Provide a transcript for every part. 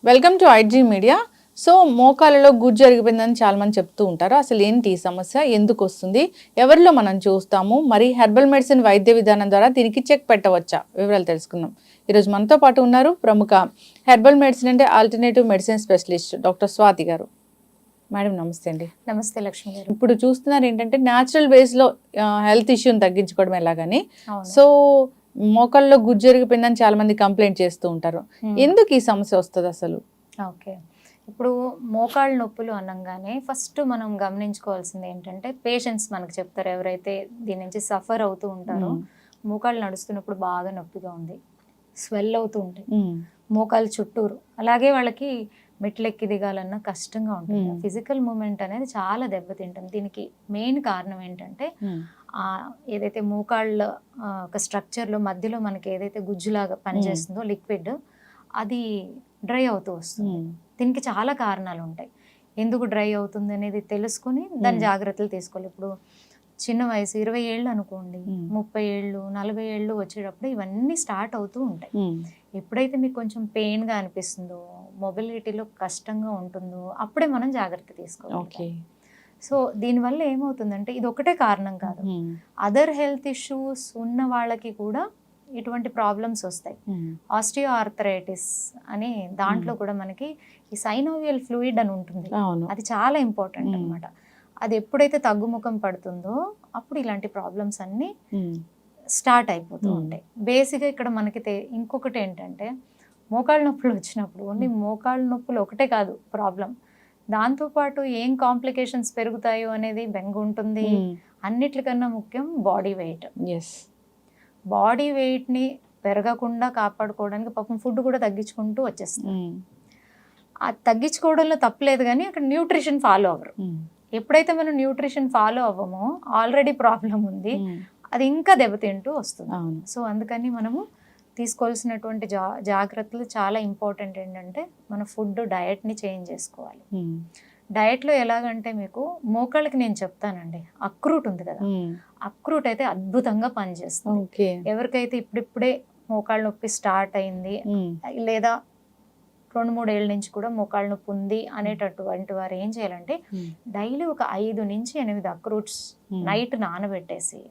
Welcome to IG media. So మోకాళ్ళలో గుజ్జు జరిగిపోయిందని చాలా మంది చెప్తూ ఉంటారు. అసలు ఏంటి ఈ సమస్య, ఎందుకు వస్తుంది, ఎవరిలో మనం చూస్తాము, మరి హెర్బల్ మెడిసిన్ వైద్య విధానం ద్వారా దీనికి చెక్ పెట్టవచ్చా, వివరాలు తెలుసుకుందాం. ఈరోజు మనతో పాటు ఉన్నారు ప్రముఖ హెర్బల్ మెడిసిన్ అంటే alternative medicine specialist doctor Swathi గారు. మేడం నమస్తే అండి. నమస్తే లక్ష్మి గారు. ఇప్పుడు చూస్తున్నారు ఏంటంటే న్యాచురల్ వేస్లో హెల్త్ ఇష్యూని తగ్గించుకోవడం ఎలాగని. సో మోకాళ్ళలో గుజ్జు జరిగిపోయిందని చాలా మంది కంప్లైంట్ చేస్తూ ఉంటారు. ఎందుకు ఈ సమస్య వస్తుంది అసలు? ఓకే, ఇప్పుడు మోకాళ్ళ నొప్పులు అనగానే ఫస్ట్ మనం గమనించుకోవాల్సింది ఏంటంటే పేషెంట్స్ మనకు చెప్తారు, ఎవరైతే దీని నుంచి సఫర్ అవుతూ ఉంటారో మోకాళ్ళు నడుస్తున్నప్పుడు బాగా నొప్పిగా ఉంది, స్వెల్ అవుతూ ఉంటాయి మోకాళ్ళ చుట్టూరు, అలాగే వాళ్ళకి మెట్లెక్కి దిగాలన్నా కష్టంగా ఉంటుంది. ఫిజికల్ మూమెంట్ అనేది చాలా దెబ్బతింటుంది. దీనికి మెయిన్ కారణం ఏంటంటే ఏదైతే మోకాళ్ళ ఒక స్ట్రక్చర్లో మధ్యలో మనకి ఏదైతే గుజ్జులాగా పనిచేస్తుందో లిక్విడ్, అది డ్రై అవుతూ వస్తుంది. దీనికి చాలా కారణాలు ఉంటాయి. ఎందుకు డ్రై అవుతుంది అనేది తెలుసుకుని దాని జాగ్రత్తలు తీసుకోవాలి. ఇప్పుడు చిన్న వయసు 20 ఏళ్ళు అనుకోండి, 30 ఏళ్ళు 40 ఏళ్ళు వచ్చేటప్పుడు ఇవన్నీ స్టార్ట్ అవుతూ ఉంటాయి. ఎప్పుడైతే మీకు కొంచెం పెయిన్గా అనిపిస్తుందో, మొబిలిటీలో కష్టంగా ఉంటుందో అప్పుడే మనం జాగ్రత్త తీసుకోవాలి. సో దీనివల్ల ఏమవుతుందంటే ఇది ఒకటే కారణం కాదు, అదర్ హెల్త్ ఇష్యూస్ ఉన్న వాళ్ళకి కూడా ఇటువంటి ప్రాబ్లమ్స్ వస్తాయి. ఆస్టియో ఆర్థరైటిస్ అని దాంట్లో కూడా మనకి ఈ సైనోవియల్ ఫ్లూయిడ్ అని ఉంటుంది, అది చాలా ఇంపార్టెంట్ అనమాట. అది ఎప్పుడైతే తగ్గుముఖం పడుతుందో అప్పుడు ఇలాంటి ప్రాబ్లమ్స్ అన్నీ స్టార్ట్ అయిపోతూ ఉంటాయి. బేసిక్గా ఇక్కడ మనకి ఇంకొకటి ఏంటంటే మోకాళ్ళ నొప్పులు వచ్చినప్పుడు ఓన్లీ మోకాళ్ళ నొప్పులు ఒకటే కాదు ప్రాబ్లం, దాంతోపాటు ఏం కాంప్లికేషన్స్ పెరుగుతాయో అనేది బెంగ ఉంటుంది. అన్నిటికన్నా ముఖ్యం బాడీ వెయిట్. బాడీ వెయిట్ని పెరగకుండా కాపాడుకోవడానికి పాపం ఫుడ్ కూడా తగ్గించుకుంటూ వచ్చేస్తుంది. అది తగ్గించుకోవడంలో తప్పలేదు, కానీ అక్కడ న్యూట్రిషన్ ఫాలో అవ్వరు. ఎప్పుడైతే మనం న్యూట్రిషన్ ఫాలో అవ్వమో ఆల్రెడీ ప్రాబ్లం ఉంది, అది ఇంకా దెబ్బతింటూ వస్తుంది. సో అందుకని మనము తీసుకోవాల్సినటువంటి జాగ్రత్తలు చాలా ఇంపార్టెంట్. ఏంటంటే మన ఫుడ్ డయట్ని చేంజ్ చేసుకోవాలి. డయట్లో ఎలాగంటే మీకు మోకాళ్ళకి నేను చెప్తానండి, అక్రూట్ ఉంది కదా, అక్రూట్ అయితే అద్భుతంగా పనిచేస్తుంది. ఎవరికైతే ఇప్పుడిప్పుడే మోకాళ్ళ నొప్పి స్టార్ట్ అయింది లేదా 2-3 ఏళ్ళ నుంచి కూడా మోకాళ్ళ నొప్పి ఉంది అనేటటువంటి వారు ఏం చేయాలంటే డైలీ ఒక 5 నుంచి 8 అక్రూట్స్ నైట్ నానబెట్టేసి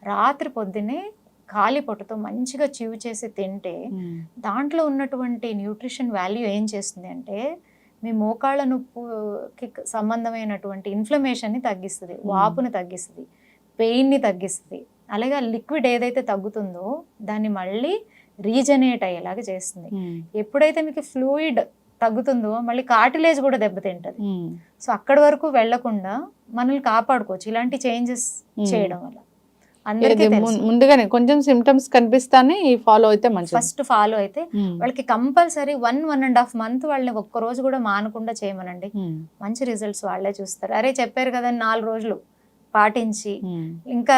రాత్రి పొద్దున్నే ఖాళీ పొట్టతో మంచిగా చివ్ చేసి తింటే దాంట్లో ఉన్నటువంటి న్యూట్రిషన్ వాల్యూ ఏం చేస్తుంది అంటే మీ మోకాళ్ళ నొప్పికి సంబంధమైనటువంటి ఇన్ఫ్లమేషన్ని తగ్గిస్తుంది, వాపుని తగ్గిస్తుంది, పెయిన్ని తగ్గిస్తుంది. అలాగే లిక్విడ్ ఏదైతే తగ్గుతుందో దాన్ని మళ్ళీ రీజనరేట్ అయ్యేలాగా చేస్తుంది. ఎప్పుడైతే మీకు ఫ్లూయిడ్ తగ్గుతుందో మళ్ళీ కార్టిలేజ్ కూడా దెబ్బతింటుంది. సో అక్కడి వరకు వెళ్లకుండా మనల్ని కాపాడుకోవచ్చు ఇలాంటి చేంజెస్ చేయడం వల్ల. ముందుగానే కొంచెం సిమ్టమ్స్ కనిపిస్తానే ఫాలో అయితే మంచిది. ఫస్ట్ ఫాలో అయితే వాళ్ళకి కంపల్సరీ 1.5 మంత్ వాళ్ళని ఒక్కరోజు కూడా మానకుండా చేయమనండి, మంచి రిజల్ట్స్ వాళ్ళే చూస్తారు. అరే చెప్పారు కదా 4 రోజులు పాటించి ఇంకా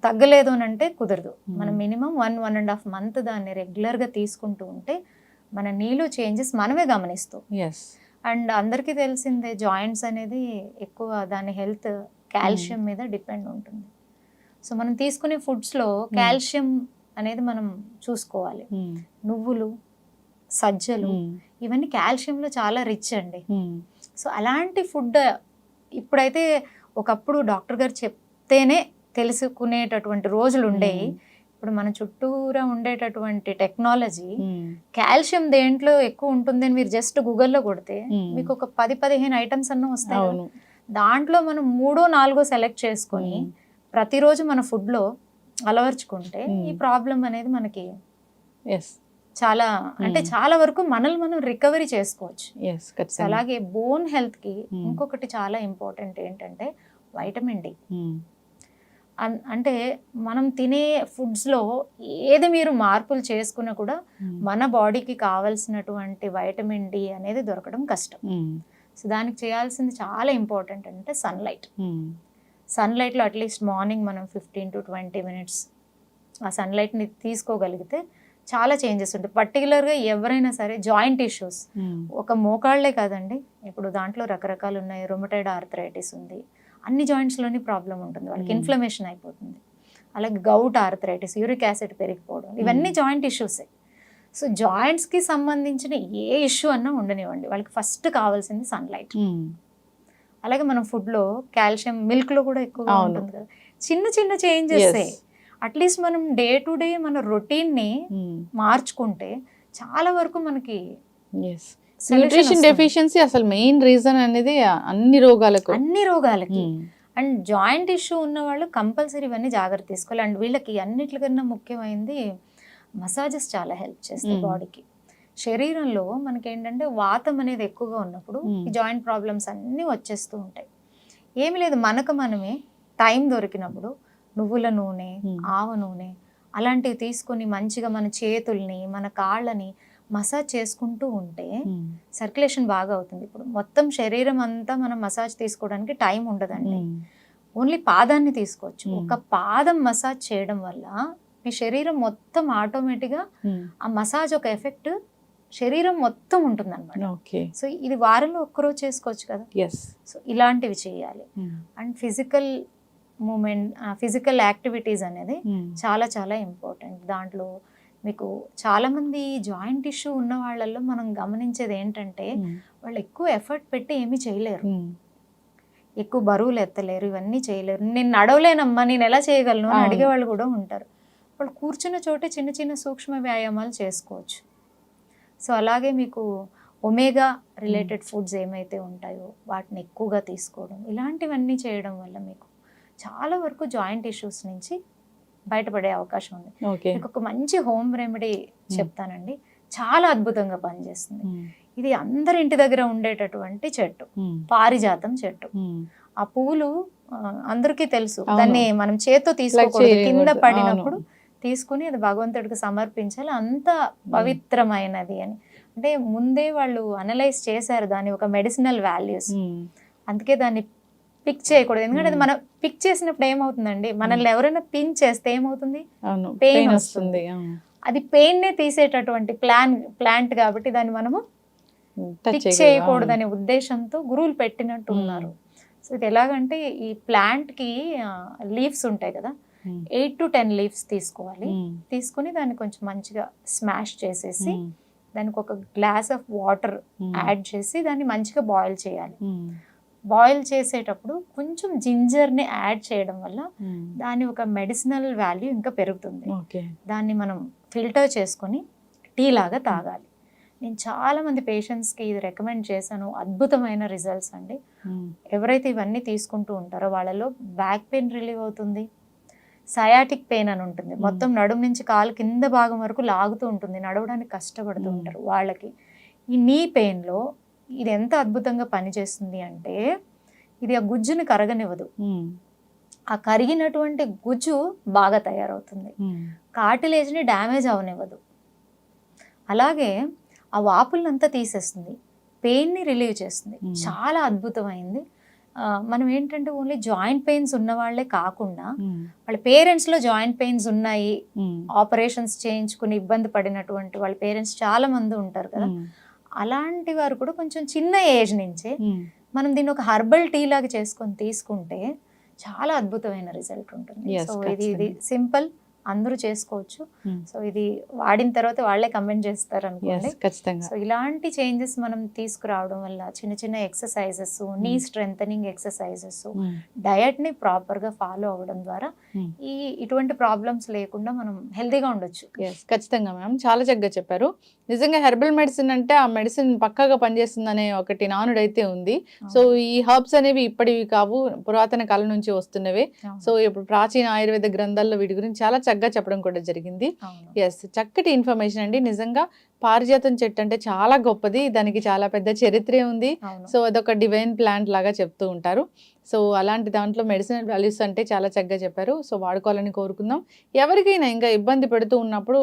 తగ్గలేదు అని అంటే కుదరదు. మనం మినిమం 1.5 మంత్ దాన్ని రెగ్యులర్గా తీసుకుంటూ ఉంటే మన నీళ్ళు చేంజెస్ మనమే గమనిస్తాం. అండ్ అందరికీ తెలిసిందే జాయింట్స్ అనేది ఎక్కువ దాని హెల్త్ కాల్షియం మీద డిపెండ్ ఉంటుంది. సో మనం తీసుకునే ఫుడ్స్లో కాల్షియం అనేది మనం చూసుకోవాలి. నువ్వులు, సజ్జలు ఇవన్నీ కాల్షియంలో చాలా రిచ్ అండి. సో అలాంటి ఫుడ్ ఇప్పుడైతే ఒకప్పుడు డాక్టర్ గారు చెప్తేనే తెలుసుకునేటటువంటి రోజులు ఉండేవి. ఇప్పుడు మన చుట్టూరా ఉండేటటువంటి టెక్నాలజీ కాల్షియం దేంట్లో ఎక్కువ ఉంటుంది అని మీరు జస్ట్ గూగుల్లో కొడితే మీకు ఒక 10-15 ఐటమ్స్ అన్న వస్తాయి. దాంట్లో మనం 3-4 సెలెక్ట్ చేసుకొని ప్రతిరోజు మన ఫుడ్లో అలవర్చుకుంటే ఈ ప్రాబ్లం అనేది మనకి చాలా అంటే చాలా వరకు మనల్ని మనం రికవరీ చేసుకోవచ్చు. అలాగే బోన్ హెల్త్కి ఇంకొకటి చాలా ఇంపార్టెంట్ ఏంటంటే వైటమిన్ డి. అంటే మనం తినే ఫుడ్స్లో ఏది మీరు మార్పులు చేసుకున్నా కూడా మన బాడీకి కావాల్సినటువంటి వైటమిన్ డి అనేది దొరకడం కష్టం. సో దానికి చేయాల్సింది చాలా ఇంపార్టెంట్ అంటే సన్లైట్. సన్లైట్లో అట్లీస్ట్ మార్నింగ్ మనం 15-20 మినిట్స్ ఆ సన్లైట్ని తీసుకోగలిగితే చాలా చేంజెస్ ఉంటాయి. పర్టికులర్గా ఎవరైనా సరే జాయింట్ ఇష్యూస్, ఒక మోకాళ్ళే కాదండి, ఇప్పుడు దాంట్లో రకరకాలు ఉన్నాయి. రొమటైడ్ ఆర్థరైటిస్ ఉంది, అన్ని జాయింట్స్లోని ప్రాబ్లం ఉంటుంది, వాళ్ళకి ఇన్ఫ్లమేషన్ అయిపోతుంది. అలాగే గౌట్ ఆర్థరైటిస్, యూరిక్ యాసిడ్ పెరిగిపోవడం, ఇవన్నీ జాయింట్ ఇష్యూసే. సో జాయింట్స్కి సంబంధించిన ఏ ఇష్యూ అన్నా ఉండనివ్వండి, వాళ్ళకి ఫస్ట్ కావాల్సింది సన్లైట్. అలాగే మనం ఫుడ్లో కాల్షియం మిల్క్లో కూడా ఎక్కువగా ఉంటుంది కదా, చిన్న చిన్న చేంజెస్ అట్లీస్ట్ మనం డే టు డే మన రొటీన్ని మార్చుకుంటే చాలా వరకు మనకి న్యూట్రిషన్ డెఫిషియన్సీ అసలు మెయిన్ రీజన్ అనేది అన్ని రోగాలకి. అండ్ జాయింట్ ఇష్యూ ఉన్న వాళ్ళు కంపల్సరీ ఇవన్నీ జాగ్రత్త తీసుకోవాలి. అండ్ వీళ్ళకి అన్నిటికన్నా ముఖ్యమైనది మసాజెస్ చాలా హెల్ప్ చేస్తాయి బాడీకి. శరీరంలో మనకి ఏంటంటే వాతం అనేది ఎక్కువగా ఉన్నప్పుడు ఈ జాయింట్ ప్రాబ్లమ్స్ అన్నీ వచ్చేస్తూ ఉంటాయి. ఏమి లేదు, మనకు మనమే టైం దొరికినప్పుడు నువ్వుల నూనె, ఆవ నూనె అలాంటివి తీసుకొని మంచిగా మన చేతుల్ని మన కాళ్ళని మసాజ్ చేసుకుంటూ ఉంటే సర్క్యులేషన్ బాగా అవుతుంది. ఇప్పుడు మొత్తం శరీరం అంతా మనం మసాజ్ తీసుకోవడానికి టైం ఉండదండి, ఓన్లీ పాదాన్ని తీసుకోవచ్చు. ఒక పాదం మసాజ్ చేయడం వల్ల మీ శరీరం మొత్తం ఆటోమేటిక్గా ఆ మసాజ్ ఒక ఎఫెక్ట్ శరీరం మొత్తం ఉంటుంది అనమాట. సో ఇది వారంలో ఒక్కరోజు చేసుకోవచ్చు కదా. సో ఇలాంటివి చేయాలి. And physical movement, physical activities అనేది చాలా చాలా ఇంపార్టెంట్. దాంట్లో మీకు చాలా మంది జాయింట్ ఇష్యూ ఉన్న వాళ్ళల్లో మనం గమనించేది ఏంటంటే వాళ్ళు ఎక్కువ ఎఫర్ట్ పెట్టి ఏమీ చేయలేరు, ఎక్కువ బరువులు ఎత్తలేరు, ఇవన్నీ చేయలేరు. నేను నడవలేనమ్మా, నేను ఎలా చేయగలను అని అడిగే వాళ్ళు కూడా ఉంటారు. వాళ్ళు కూర్చున్న చోటే చిన్న చిన్న సూక్ష్మ వ్యాయామాలు చేసుకోవచ్చు. సో అలాగే మీకు ఒమేగా రిలేటెడ్ ఫుడ్స్ ఏమైతే ఉంటాయో వాటిని ఎక్కువగా తీసుకోవడం, ఇలాంటివన్నీ చేయడం వల్ల మీకు చాలా వరకు జాయింట్ ఇష్యూస్ నుంచి బయటపడే అవకాశం ఉంది. మీకు ఒక మంచి హోమ్ రెమెడీ చెప్తానండి, చాలా అద్భుతంగా పనిచేస్తుంది. ఇది అందరి ఇంటి దగ్గర ఉండేటటువంటి చెట్టు, పారిజాతం చెట్టు. ఆ పువ్వులు అందరికీ తెలుసు, దాన్ని మనం చేత్తో తీసుకోకూడదు, కింద పడినప్పుడు తీసుకుని అది భగవంతుడికి సమర్పించాలి, అంత పవిత్రమైనది అని. అంటే ముందే వాళ్ళు అనలైజ్ చేశారు దాని ఒక మెడిసినల్ వాల్యూస్, అందుకే దాన్ని పిక్ చేయకూడదు. ఎందుకంటే అది మనం పిక్ చేసినప్పుడు ఏమవుతుందండి, మనల్ని ఎవరైనా పిన్ చేస్తే ఏమవుతుంది, పెయిన్ వస్తుంది. అది పెయిన్ నే తీసేటటువంటి ప్లాంట్ కాబట్టి దాన్ని మనము పిక్ చేయకూడదనే ఉద్దేశంతో గురువులు పెట్టినట్టు ఉన్నారు. సో ఇది ఎలాగంటే ఈ ప్లాంట్ కి లీవ్స్ ఉంటాయి కదా, 8 to 10 లీవ్స్ తీసుకోవాలి. తీసుకుని దాన్ని కొంచెం మంచిగా స్మాష్ చేసేసి దానికి ఒక గ్లాస్ ఆఫ్ వాటర్ యాడ్ చేసి దాన్ని మంచిగా బాయిల్ చేయాలి. బాయిల్ చేసేటప్పుడు కొంచెం జింజర్ని యాడ్ చేయడం వల్ల దాని ఒక మెడిసినల్ వాల్యూ ఇంకా పెరుగుతుంది. దాన్ని మనం ఫిల్టర్ చేసుకొని టీ లాగా తాగాలి. నేను చాలా మంది పేషెంట్స్కి ఇది రికమెండ్ చేశాను, అద్భుతమైన రిజల్ట్స్ అండి. ఎవరైతే ఇవన్నీ తీసుకుంటూ ఉంటారో వాళ్ళలో బ్యాక్ పెయిన్ రిలీవ్ అవుతుంది, సయాటిక్ పెయిన్ అని ఉంటుంది, మొత్తం నడుము నుంచి కాలు కింద భాగం వరకు లాగుతూ ఉంటుంది, నడవడానికి కష్టపడుతూ ఉంటారు వాళ్ళకి. ఈ నీ పెయిన్లో ఇది ఎంత అద్భుతంగా పనిచేస్తుంది అంటే ఇది ఆ గుజ్జుని కరగనివ్వదు, ఆ కరిగినటువంటి గుజ్జు బాగా తయారవుతుంది, కార్టిలేజ్ని డ్యామేజ్ అవనివ్వదు, అలాగే ఆ వాపులంతా తీసేస్తుంది, పెయిన్ని రిలీవ్ చేస్తుంది. చాలా అద్భుతమైంది. మనం ఏంటంటే ఓన్లీ జాయింట్ పెయిన్స్ ఉన్న వాళ్ళే కాకుండా వాళ్ళ పేరెంట్స్లో జాయింట్ పెయిన్స్ ఉన్నాయి, ఆపరేషన్స్ చేయించుకుని ఇబ్బంది పడినటువంటి వాళ్ళ పేరెంట్స్ చాలా మంది ఉంటారు కదా, అలాంటి వారు కూడా కొంచెం చిన్న ఏజ్ నుంచే మనం దీన్ని ఒక హర్బల్ టీ లాగా చేసుకొని తీసుకుంటే చాలా అద్భుతమైన రిజల్ట్ ఉంటుంది. సో ఇది సింపుల్, అందరూ చేసుకోవచ్చు. సో ఇది వాడిన తర్వాత వాళ్ళే కమెంట్ చేస్తారు అనుకోండి. సో ఇలాంటి చేంజెస్ మనం తీసుకురావడం వల్ల చిన్న చిన్న ఎక్సర్సైజెస్, నీ స్ట్రెంథనింగ్ ఎక్సర్సైజెస్, డయట్ ని ప్రాపర్ గా ఫాలో అవ్వడం ద్వారా ఇటువంటి ప్రాబ్లమ్స్ లేకుండా మనం హెల్తీగా ఉండొచ్చు. ఖచ్చితంగా మ్యామ్, చాలా చక్కగా చెప్పారు. నిజంగా హెర్బల్ మెడిసిన్ అంటే ఆ మెడిసిన్ పక్కాగా పనిచేస్తుందనే ఒకటి నానుడైతే ఉంది. సో ఈ హర్బ్స్ అనేవి ఇప్పటివి కావు, పురాతన కాలం నుంచి వస్తున్నవే. సో ఇప్పుడు ప్రాచీన ఆయుర్వేద గ్రంథాల్లో వీటి గురించి చాలా చక్కగా చెప్పడం కూడా జరిగింది. ఎస్, చక్కటి ఇన్ఫర్మేషన్ అండి. నిజంగా పారిజాతం చెట్టు అంటే చాలా గొప్పది, దానికి చాలా పెద్ద చరిత్రే ఉంది. సో అదొక డివైన్ ప్లాంట్ లాగా చెప్తూ ఉంటారు. సో అలాంటి దాంట్లో మెడిసినల్ వాల్యూస్ అంటే చాలా చక్కగా చెప్పారు. సో వాడుకోవాలని కోరుకుందాం. ఎవరికైనా ఇంకా ఇబ్బంది పెడుతూ ఉన్నప్పుడు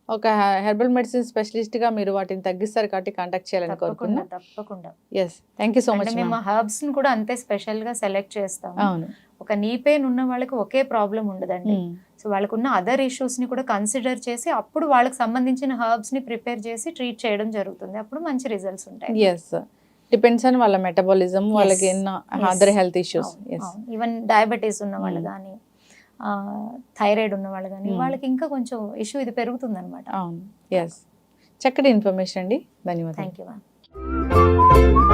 ఒక హెర్బల్ మెడిసిన్ స్పెషలిస్ట్ గా మీరు వాటిని తగ్గిస్తారు కాబట్టి కాంటాక్ట్ చేయాలని కోరుకుంటున్నాం. తప్పకుండా. Yes, thank you so much. మేము హర్బ్స్ ని కూడా అంతే స్పెషల్ గా సెలెక్ట్ చేస్తాం. అవును, ఒక నీ పెయిన్ ఉన్న వాళ్ళకి ఒకే ప్రాబ్లం ఉండదండి. సో వాళ్ళకున్న అదర్ ఇష్యూస్ ని కూడా కన్సిడర్ చేసి అప్పుడు వాళ్ళకి సంబంధించిన హర్బ్స్ ని ప్రిపేర్ చేసి ట్రీట్ చేయడం జరుగుతుంది. అప్పుడు మంచి రిజల్ట్స్ ఉంటాయి. ఎస్, డిపెండ్స్ ఆన్ వాళ్ళ మెటబాలిజం, వాళ్ళకి ఎన్నో other health issues. Even diabetes ఉన్న వాళ్ళు కానీ థైరాయిడ్ ఉన్న వాళ్ళు కానీ Hmm. వాళ్ళకి ఇంకా కొంచెం ఇష్యూ ఇది పెరుగుతుంది అనమాట. అవును, ఎస్, చక్కటి ఇన్ఫర్మేషన్ అండి, ధన్యవాదాలు. Thank you ma'am.